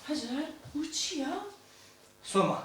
هەژار وچیە؟ سۆما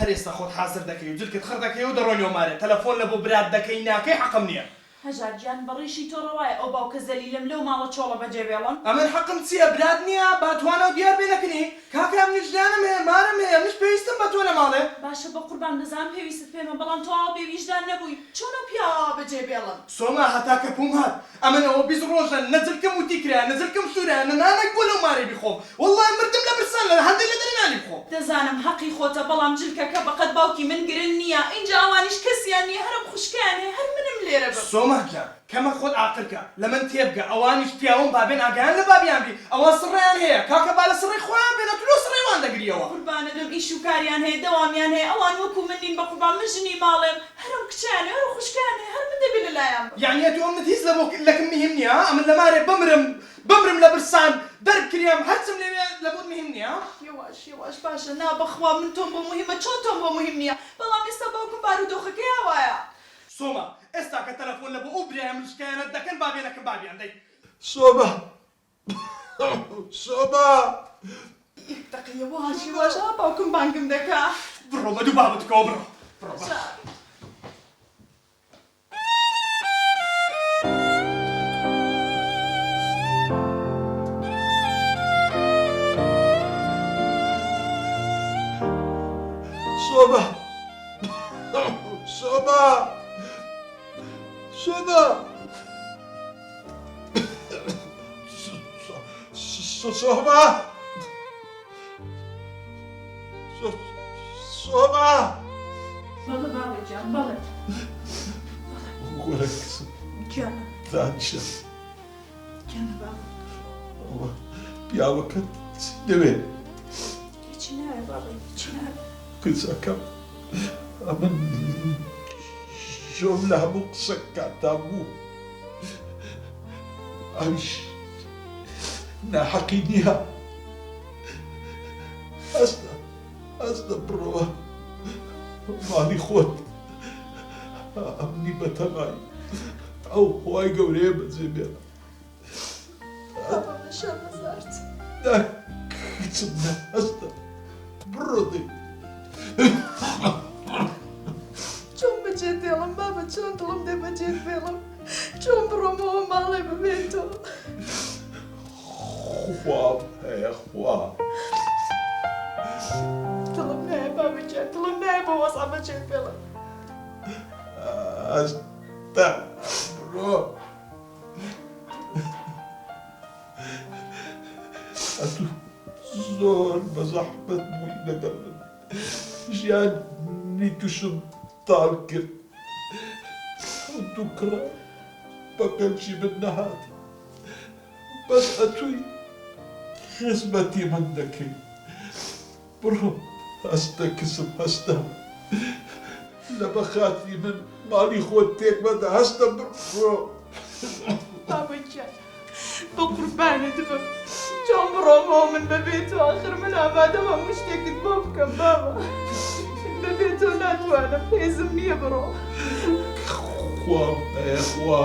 هەر ئێستا خۆت حازر دەکەی و جلکت خڕ دەکەی و دەڕۆنیەوە مارێ تەلەفۆن لە بۆ برات دەکەی ناکەی حەقم نییە. هەژار گیان بەڕێشی تۆ ڕەوایە ئەو باوکە زەلیلم لەو ماڵە چۆڵە بەجێ بێڵم. ئەمن حەقم چییە برات نییە با توانە و دیار بێ نەکەنی کاکام وجدانم هەیە مارم هەیە منیش پێویستم بە تۆ لە ماڵێ. باشە بە قوربان دەزانم پێویستت پێمە بەڵام تۆ ئاوا بێویژدان نەبووی چۆن ئەو پیاوە بەجێ بێڵم؟ سۆما هەتا کە پوم هات ئەمنەوە 20 ڕۆژە نەجلکەم وتی کرا نەجلکەم سوورە نانێک بۆ لەو مارێ بیخۆم وەڵڵای مردم لە برسان لە هەندێک لە دەرێنانی بخۆم. دەزانم حەقی خۆتە بەڵام جلکەکە بەقەت باوکی من گرنگ نییە اینجا ئەوانیش کەسیان نییە هەرم خوشکیان هەیە هەر منم لێرە بم. سۆما گیان کەمە خۆت عاقلکە لە من تێبگە ئەوانیش پیاوم بابێن ئاگایان لە بابیان بی ئەوان سڕیان هەیە کاکە با لە سڕی خۆیان بێنە تۆ سڕیوان دەگریەوە. قوربانە دەم ئیش و کاریان هەیە دەوامیان هەیە ئەوان وەکو من نین بە قوربان من ژنی ماڵێم هەرم کچیان هەر خوشکیان هەیە هەر من دەبێ لەلایەن بم. یعنی تۆ ئەمت هیچ لەکم مهم نییە ئەمن لە مارێ بمرم لە برسان دەربکریم هەرچم لێوێ لە بۆت مهم نییە. یواش باشە نا بەخوا من تۆم بۆ مهمە چۆن تۆم بۆ مهم نییە بەڵام ئێستا باوکم بارودۆخەکەی هاوایە. سۆما ئێستا کە تەلەفۆن لە بۆ ئەو برایە مشکایانت دەکەن بابێنەکەم بابیان دەی. سۆما سۆما یەک دەقە یواش باوکم بانگم دەکا. بڕۆ بە دوو بابەتەکەوە بڕۆ. سۆما سۆما سۆما سۆما سۆما بەڵێ باڵێ گیان بەڵێ. وەرە کچم گیانە دانیشە گیانە باڵێ پیاوەکەت چی دەوێت؟ هیچی نایە باڵێ هیچی نایە. کچەکەم ئەمن زۆر لە هەموو قسە کاتان بوو ئەویش ناحەقی نییە ئەستا بڕۆوە ماڵی خۆت ئەمنی بەتەمای ئەو خوای گەورەیە بەجێ بێنە. کچم نە ئەستا بڕۆ دەی چۆن بەجێ دێڵم بابە چۆن دڵم دێ بەجێ بێڵم چۆن بڕۆمەوە ماڵێ ببێتەوە. خواب هەیە خوا دڵم نایە بابە گیان دڵم نایە بە وەسا بەجێ بێڵم. ئەستا بڕۆ ئەتوو زۆر بە زەحمەت بووی لەگەڵ من ژیانی تووشم تاڵ کرد دوو کڕە بەقەنجی من نەهات بەس ئەتووی خزمەتی من دەکەی. بڕۆ هەستە کچم هەستە لە بەخاتری من ماڵی خۆت تێک مەدە هەستە بڕۆ. بابە گیان بە قوربانت بم چۆن بڕۆمەوە من بەبێتەوە ئاخر من ئامادەم هەموو شتێکت بۆ بکەم بابە بەبێتەوە ناتوانم هێزم نییە بڕۆ. خوام هەیە خوا